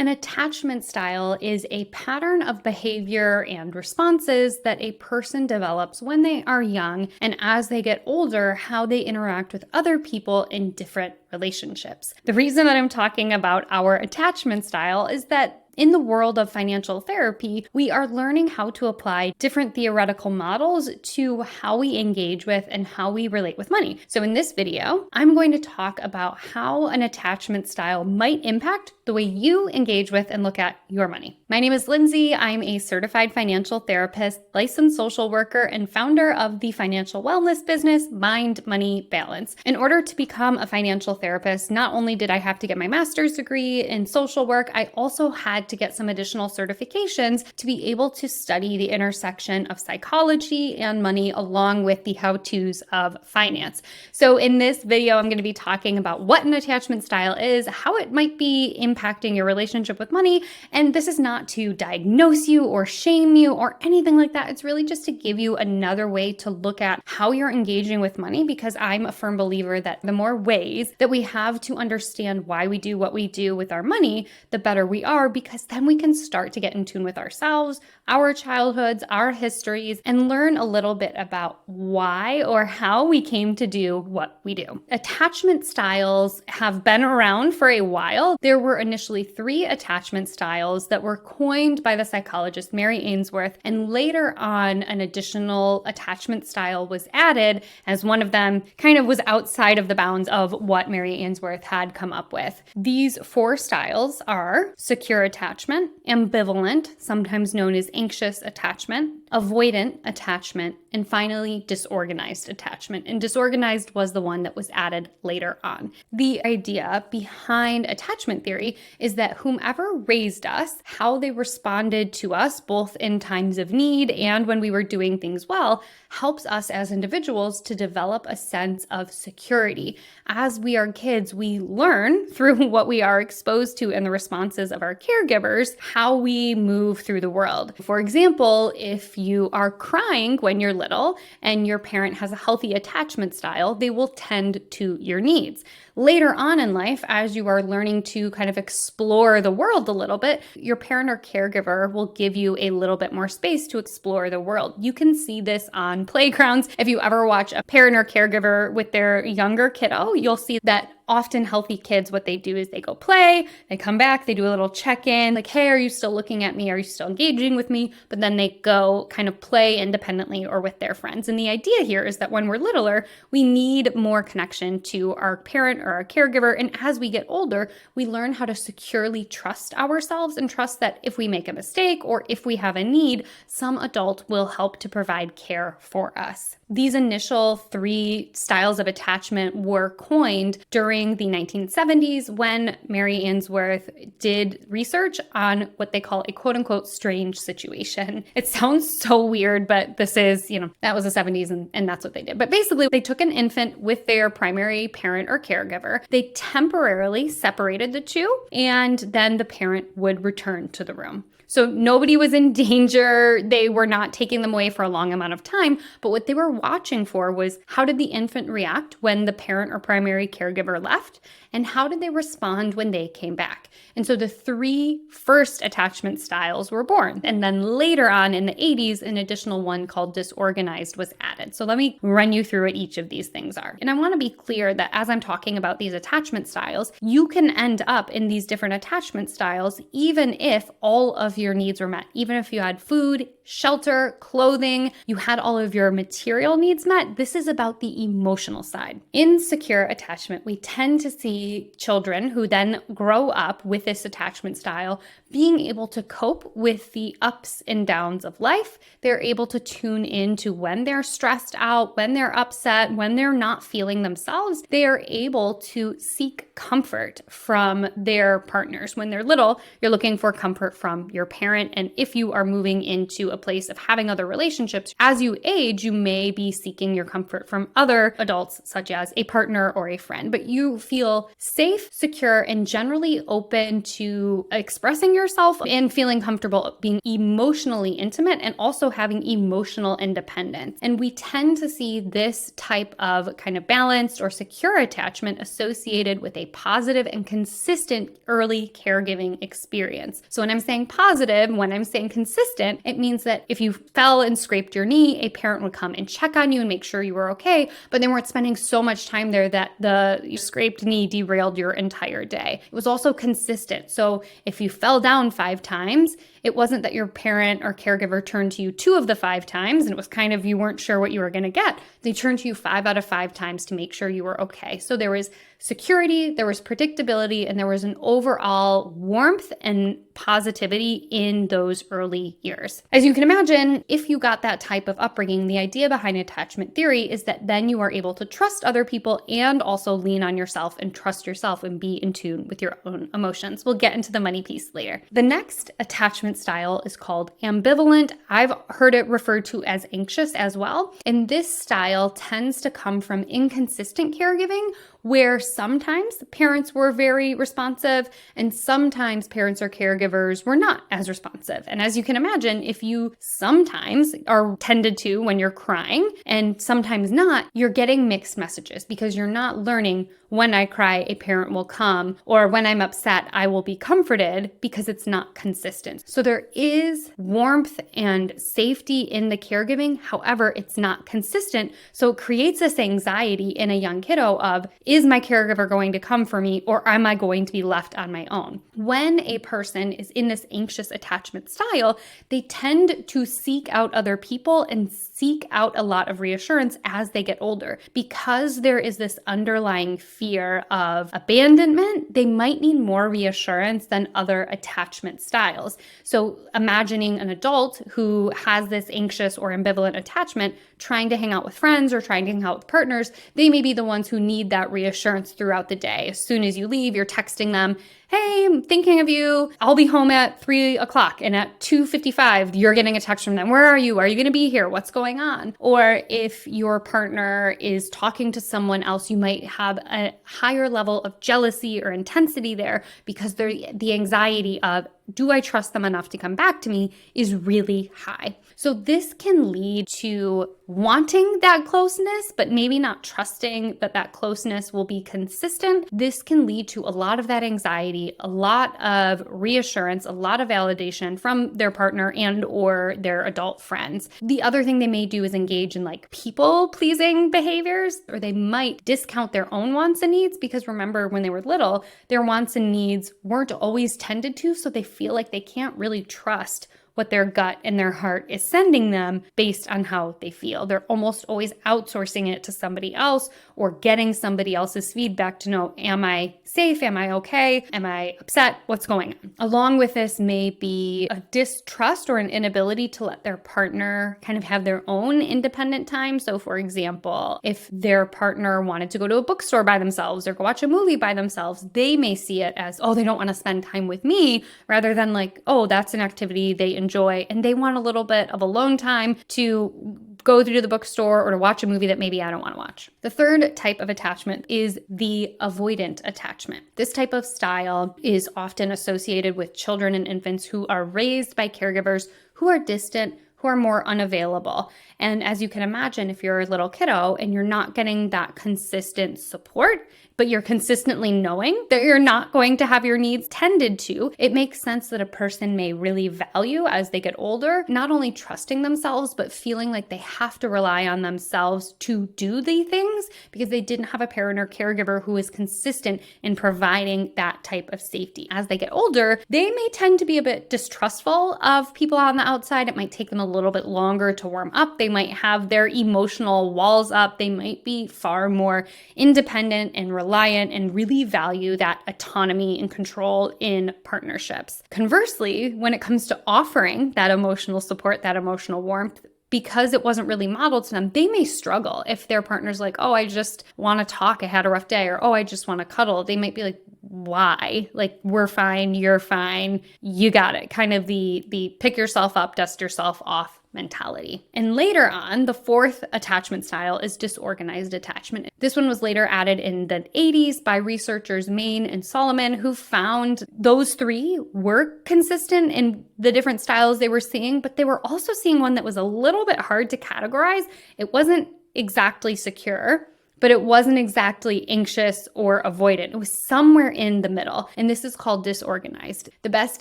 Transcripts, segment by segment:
An attachment style is a pattern of behavior and responses that a person develops when they are young, and as they get older, how they interact with other people in different relationships. The reason that I'm talking about our attachment style is that in the world of financial therapy, we are learning how to apply different theoretical models to how we engage with and how we relate with money. So in this video, I'm going to talk about how an attachment style might impact the way you engage with and look at your money. My name is Lindsay. I'm a certified financial therapist, licensed social worker, and founder of the financial wellness business, Mind, Money, Balance. In order to become a financial therapist, not only did I have to get my master's degree in social work, I also had to get some additional certifications to be able to study the intersection of psychology and money along with the how-tos of finance. So in this video, I'm going to be talking about what an attachment style is, how it might be impacting your relationship with money, and this is not to diagnose you or shame you or anything like that. It's really just to give you another way to look at how you're engaging with money, because I'm a firm believer that the more ways that we have to understand why we do what we do with our money, the better we are, because then we can start to get in tune with ourselves, our childhoods, our histories, and learn a little bit about why or how we came to do what we do. Attachment styles have been around for a while. There were initially 3 attachment styles that were coined by the psychologist Mary Ainsworth, and later on an additional attachment style was added as one of them kind of was outside of the bounds of what Mary Ainsworth had come up with. These 4 styles are secure attachment, ambivalent, sometimes known as anxious attachment, avoidant attachment, and finally disorganized attachment. And disorganized was the one that was added later on. The idea behind attachment theory is that whomever raised us, how they responded to us, both in times of need and when we were doing things well, helps us as individuals to develop a sense of security. As we are kids, we learn through what we are exposed to and the responses of our caregivers, how we move through the world. For example, if you are crying when you're little and your parent has a healthy attachment style, they will tend to your needs. Later on in life, as you are learning to kind of explore the world a little bit, your parent or caregiver will give you a little bit more space to explore the world. You can see this on playgrounds. If you ever watch a parent or caregiver with their younger kiddo, you'll see that often healthy kids, what they do is they go play, they come back, they do a little check-in, like, hey, are you still looking at me? Are you still engaging with me? But then they go kind of play independently or with their friends. And the idea here is that when we're littler, we need more connection to our parent or our caregiver. And as we get older, we learn how to securely trust ourselves and trust that if we make a mistake or if we have a need, some adult will help to provide care for us. These initial 3 styles of attachment were coined during the 1970s when Mary Ainsworth did research on what they call a quote-unquote strange situation. It sounds so weird, but this is, that was the 70s and that's what they did. But basically, they took an infant with their primary parent or caregiver. They temporarily separated the two, and then the parent would return to the room. So nobody was in danger. They were not taking them away for a long amount of time. But what they were watching for was, how did the infant react when the parent or primary caregiver left? And how did they respond when they came back? And so the 3 first attachment styles were born. And then later on in the 80s, an additional one called disorganized was added. So let me run you through what each of these things are. And I want to be clear that as I'm talking about these attachment styles, you can end up in these different attachment styles even if all of your needs were met. Even if you had food, shelter, clothing, you had all of your material needs met. This is about the emotional side. In secure attachment, we tend to see children who then grow up with this attachment style being able to cope with the ups and downs of life. They're able to tune into when they're stressed out, when they're upset, when they're not feeling themselves. They are able to seek comfort from their partners. When they're little, you're looking for comfort from your parent. And if you are moving into a place of having other relationships, as you age, you may be seeking your comfort from other adults, such as a partner or a friend. But you feel feel safe, secure, and generally open to expressing yourself and feeling comfortable being emotionally intimate and also having emotional independence. And we tend to see this type of kind of balanced or secure attachment associated with a positive and consistent early caregiving experience. So when I'm saying positive, when I'm saying consistent, it means that if you fell and scraped your knee, a parent would come and check on you and make sure you were okay, but they weren't spending so much time there that the scraped knee derailed your entire day. It was also consistent. So if you fell down 5 times, it wasn't that your parent or caregiver turned to you 2 of the 5 times and it was kind of you weren't sure what you were going to get. They turned to you 5 out of 5 times to make sure you were okay. So there was security, there was predictability, and there was an overall warmth and positivity in those early years. As you can imagine, if you got that type of upbringing, the idea behind attachment theory is that then you are able to trust other people and also lean on yourself and trust yourself and be in tune with your own emotions. We'll get into the money piece later. The next attachment style is called ambivalent. I've heard it referred to as anxious as well. And this style tends to come from inconsistent caregiving, where sometimes parents were very responsive and sometimes parents or caregivers were not as responsive. And as you can imagine, if you sometimes are tended to when you're crying and sometimes not, you're getting mixed messages because you're not learning when I cry, a parent will come, or when I'm upset, I will be comforted, because it's not consistent. So there is warmth and safety in the caregiving. However, it's not consistent. So it creates this anxiety in a young kiddo of, is my caregiver going to come for me, or am I going to be left on my own? When a person is in this anxious attachment style, they tend to seek out other people and seek out a lot of reassurance as they get older. Because there is this underlying fear of abandonment, they might need more reassurance than other attachment styles. So imagining an adult who has this anxious or ambivalent attachment trying to hang out with friends or trying to hang out with partners, they may be the ones who need that reassurance throughout the day. As soon as you leave, you're texting them, hey, I'm thinking of you. I'll be home at 3 o'clock. And at 2:55, you're getting a text from them. Where are you? Are you going to be here? What's going on? Or if your partner is talking to someone else, you might have a higher level of jealousy or intensity there because the anxiety of, do I trust them enough to come back to me, is really high. So this can lead to wanting that closeness, but maybe not trusting that that closeness will be consistent. This can lead to a lot of that anxiety, a lot of reassurance, a lot of validation from their partner and or their adult friends. The other thing they may do is engage in like people-pleasing behaviors, or they might discount their own wants and needs, because remember, when they were little, their wants and needs weren't always tended to, so they feel like they can't really trust what their gut and their heart is sending them based on how they feel. They're almost always outsourcing it to somebody else or getting somebody else's feedback to know, am I safe? Am I okay? Am I upset? What's going on? Along with this may be a distrust or an inability to let their partner kind of have their own independent time. So for example, if their partner wanted to go to a bookstore by themselves or go watch a movie by themselves, they may see it as, oh, they don't want to spend time with me, rather than like, oh, that's an activity they enjoy and they want a little bit of alone time to go to the bookstore or to watch a movie that maybe I don't want to watch. The third type of attachment is the avoidant attachment. This type of style is often associated with children and infants who are raised by caregivers who are distant, who are more unavailable. And as you can imagine, if you're a little kiddo and you're not getting that consistent support, but you're consistently knowing that you're not going to have your needs tended to, it makes sense that a person may really value as they get older, not only trusting themselves, but feeling like they have to rely on themselves to do the things because they didn't have a parent or caregiver who is consistent in providing that type of safety. As they get older, they may tend to be a bit distrustful of people on the outside. It might take them a little bit longer to warm up. They might have their emotional walls up. They might be far more independent and reliant and really value that autonomy and control in partnerships. Conversely, when it comes to offering that emotional support, that emotional warmth, because it wasn't really modeled to them, they may struggle if their partner's like, oh, I just want to talk, I had a rough day, or oh, I just want to cuddle. They might be like, why? Like, we're fine, you're fine, you got it. Kind of the pick yourself up, dust yourself off mentality. And later on, the fourth attachment style is disorganized attachment. This one was later added in the 80s by researchers Main and Solomon, who found those three were consistent in the different styles they were seeing, but they were also seeing one that was a little bit hard to categorize. It wasn't exactly secure, but it wasn't exactly anxious or avoidant. It was somewhere in the middle. And this is called disorganized. The best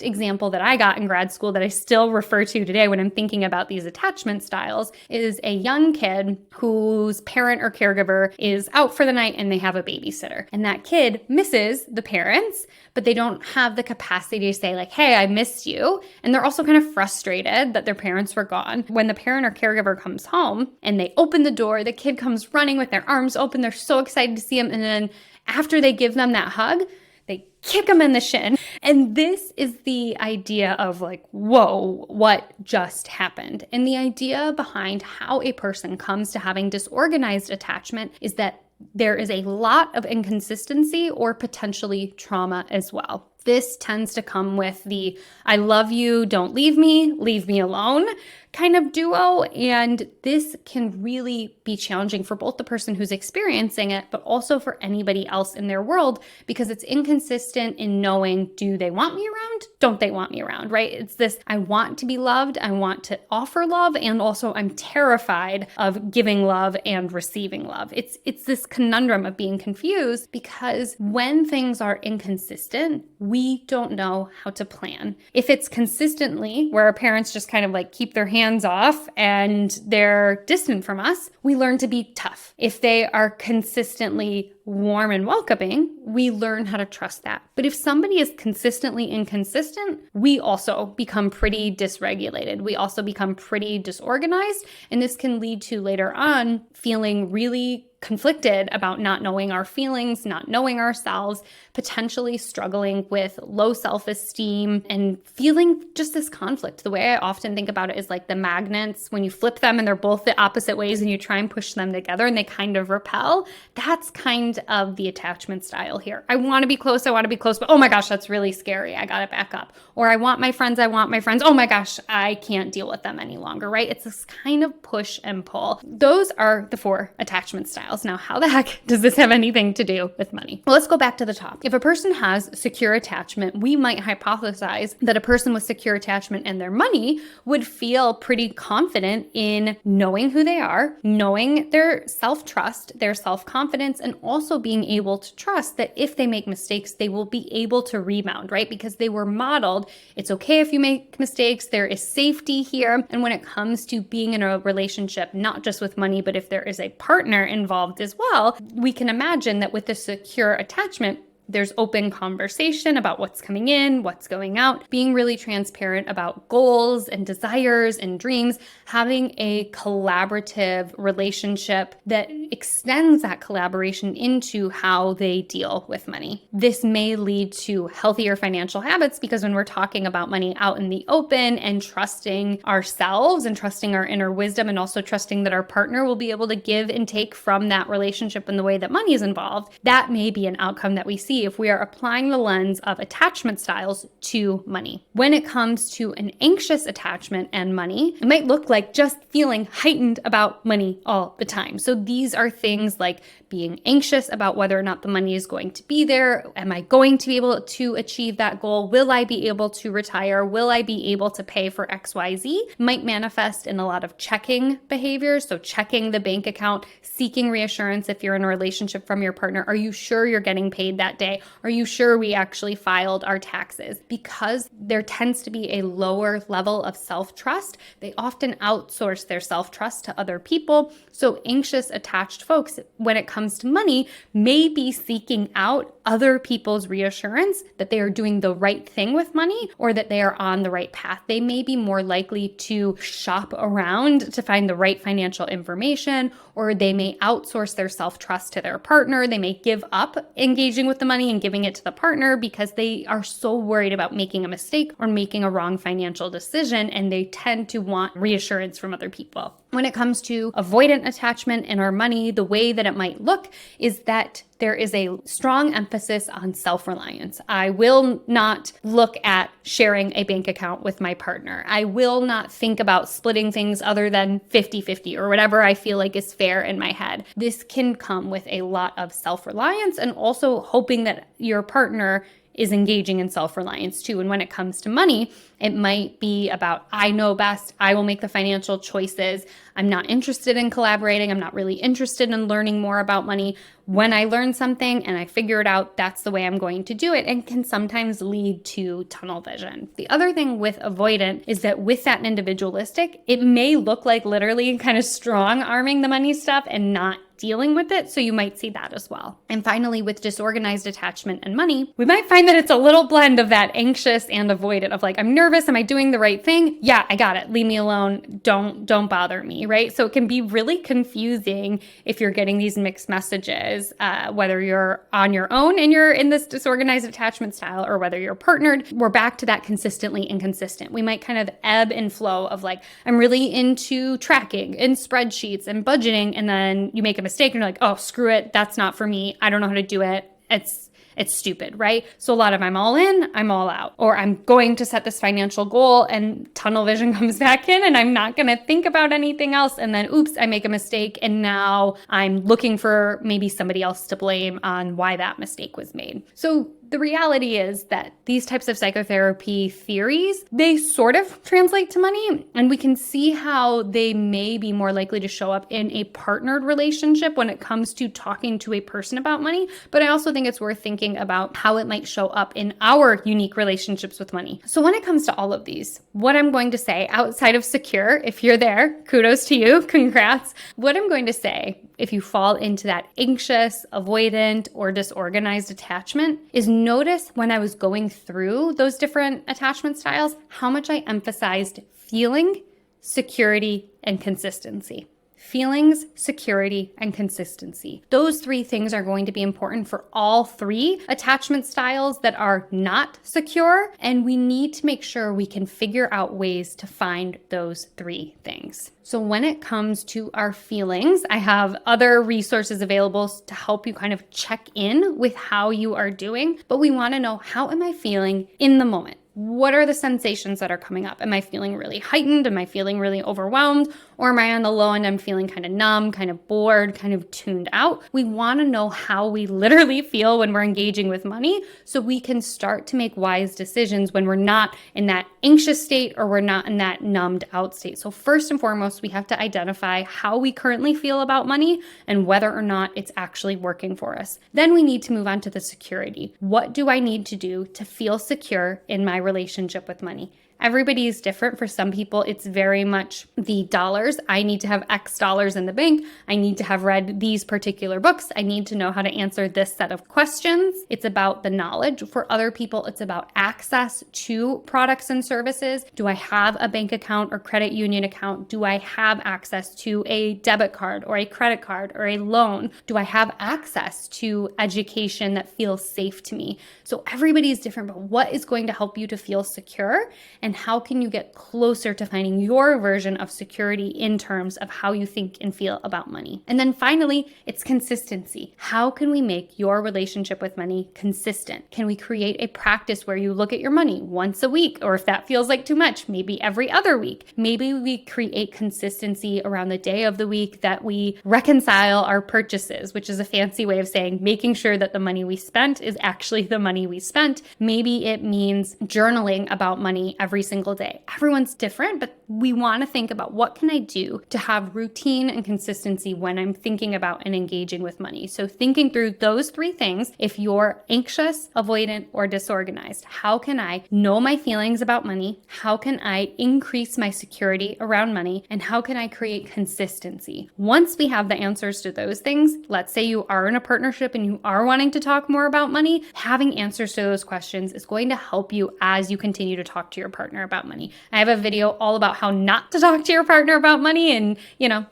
example that I got in grad school that I still refer to today when I'm thinking about these attachment styles is a young kid whose parent or caregiver is out for the night and they have a babysitter. And that kid misses the parents, but they don't have the capacity to say like, hey, I missed you. And they're also kind of frustrated that their parents were gone. When the parent or caregiver comes home and they open the door, the kid comes running with their arms open. They're so excited to see him. And then after they give them that hug, they kick him in the shin. And this is the idea of like, whoa, what just happened? And the idea behind how a person comes to having disorganized attachment is that there is a lot of inconsistency or potentially trauma as well. This tends to come with the I love you, don't leave me alone kind of duo. And this can really be challenging for both the person who's experiencing it, but also for anybody else in their world, because it's inconsistent in knowing, do they want me around? Don't they want me around, right? It's this, I want to be loved. I want to offer love. And also I'm terrified of giving love and receiving love. It's this conundrum of being confused, because when things are inconsistent, we don't know how to plan. If it's consistently where our parents just kind of like keep their hands off and they're distant from us, we learn to be tough. If they are consistently warm and welcoming, we learn how to trust that. But if somebody is consistently inconsistent, we also become pretty dysregulated. We also become pretty disorganized. And this can lead to later on feeling really conflicted about not knowing our feelings, not knowing ourselves, potentially struggling with low self-esteem and feeling just this conflict. The way I often think about it is like the magnets, when you flip them and they're both the opposite ways and you try and push them together and they kind of repel. That's kind of the attachment style here. I want to be close, but oh my gosh, that's really scary. I got to back up. Or I want my friends. Oh my gosh, I can't deal with them any longer, right? It's this kind of push and pull. Those are the four attachment styles. Now, how the heck does this have anything to do with money? Well, let's go back to the top. If a person has secure attachment, we might hypothesize that a person with secure attachment and their money would feel pretty confident in knowing who they are, knowing their self-trust, their self-confidence, and also being able to trust that if they make mistakes, they will be able to rebound, right? Because they were modeled, it's okay if you make mistakes, there is safety here. And when it comes to being in a relationship, not just with money, but if there is a partner involved as well, we can imagine that with the secure attachment, there's open conversation about what's coming in, what's going out, being really transparent about goals and desires and dreams, having a collaborative relationship that extends that collaboration into how they deal with money. This may lead to healthier financial habits, because when we're talking about money out in the open and trusting ourselves and trusting our inner wisdom and also trusting that our partner will be able to give and take from that relationship in the way that money is involved, that may be an outcome that we see if we are applying the lens of attachment styles to money. When it comes to an anxious attachment and money, it might look like just feeling heightened about money all the time. So these are things like being anxious about whether or not the money is going to be there. Am I going to be able to achieve that goal? Will I be able to retire? Will I be able to pay for XYZ? Might manifest in a lot of checking behaviors. So checking the bank account, seeking reassurance if you're in a relationship from your partner. Are you sure you're getting paid that day? Are you sure we actually filed our taxes? Because there tends to be a lower level of self-trust, they often outsource their self-trust to other people. So anxious attached folks, when it comes to money, may be seeking out other people's reassurance that they are doing the right thing with money or that they are on the right path. They may be more likely to shop around to find the right financial information, or they may outsource their self-trust to their partner. They may give up engaging with the money and giving it to the partner because they are so worried about making a mistake or making a wrong financial decision, and they tend to want reassurance from other people. When it comes to avoidant attachment in our money, the way that it might look is that there is a strong emphasis on self-reliance. I will not look at sharing a bank account with my partner. I will not think about splitting things other than 50-50 or whatever I feel like is fair in my head. This can come with a lot of self-reliance and also hoping that your partner is engaging in self-reliance too. And when it comes to money, it might be about, I know best, I will make the financial choices. I'm not interested in collaborating. I'm not really interested in learning more about money. When I learn something and I figure it out, that's the way I'm going to do it, and can sometimes lead to tunnel vision. The other thing with avoidant is that with that individualistic, it may look like literally kind of strong arming the money stuff and not dealing with it. So you might see that as well. And finally, with disorganized attachment and money, we might find that it's a little blend of that anxious and avoidant of like, I'm nervous. Am I doing the right thing? Yeah, I got it. Leave me alone. Don't bother me, right? So it can be really confusing if you're getting these mixed messages, whether you're on your own and you're in this disorganized attachment style or whether you're partnered. We're back to that consistently inconsistent. We might kind of ebb and flow of like, I'm really into tracking and spreadsheets and budgeting, and then you make a mistake and you're like, oh, screw it. That's not for me. I don't know how to do it. It's stupid, right? So a lot of I'm all in, I'm all out, or I'm going to set this financial goal and tunnel vision comes back in and I'm not going to think about anything else. And then, oops, I make a mistake. And now I'm looking for maybe somebody else to blame on why that mistake was made. So the reality is that these types of psychotherapy theories, they sort of translate to money, and we can see how they may be more likely to show up in a partnered relationship when it comes to talking to a person about money. But I also think it's worth thinking about how it might show up in our unique relationships with money. So when it comes to all of these, what I'm going to say outside of secure, if you're there, kudos to you, congrats. What I'm going to say, if you fall into that anxious, avoidant, or disorganized attachment, is notice when I was going through those different attachment styles, how much I emphasized feeling, security, and consistency. Feelings, security, and consistency. Those three things are going to be important for all three attachment styles that are not secure, and we need to make sure we can figure out ways to find those three things. So when it comes to our feelings, I have other resources available to help you kind of check in with how you are doing, but we want to know, how am I feeling in the moment? What are the sensations that are coming up? Am I feeling really heightened? Am I feeling really overwhelmed? Or am I on the low end? I'm feeling kind of numb, kind of bored, kind of tuned out. We want to know how we literally feel when we're engaging with money so we can start to make wise decisions when we're not in that anxious state or we're not in that numbed out state. So first and foremost, we have to identify how we currently feel about money and whether or not it's actually working for us. Then we need to move on to the security. What do I need to do to feel secure in my relationship with money? Everybody is different. For some people, it's very much the dollars. I need to have X dollars in the bank. I need to have read these particular books. I need to know how to answer this set of questions. It's about the knowledge. For other people, it's about access to products and services. Do I have a bank account or credit union account? Do I have access to a debit card or a credit card or a loan? Do I have access to education that feels safe to me? So everybody is different, but what is going to help you to feel secure? And how can you get closer to finding your version of security in terms of how you think and feel about money? And then finally, it's consistency. How can we make your relationship with money consistent? Can we create a practice where you look at your money once a week? Or if that feels like too much, maybe every other week. Maybe we create consistency around the day of the week that we reconcile our purchases, which is a fancy way of saying making sure that the money we spent is actually the money we spent. Maybe it means journaling about money every single day. Everyone's different, but we want to think about what can I do to have routine and consistency when I'm thinking about and engaging with money. So thinking through those three things, if you're anxious, avoidant, or disorganized, how can I know my feelings about money? How can I increase my security around money? And how can I create consistency? Once we have the answers to those things, let's say you are in a partnership and you are wanting to talk more about money, having answers to those questions is going to help you as you continue to talk to your partner about money. I have a video all about how not to talk to your partner about money, and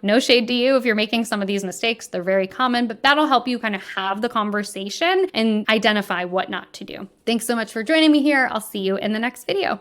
no shade to you if you're making some of these mistakes. They're very common, but that'll help you kind of have the conversation and identify what not to do. Thanks so much for joining me here. I'll see you in the next video.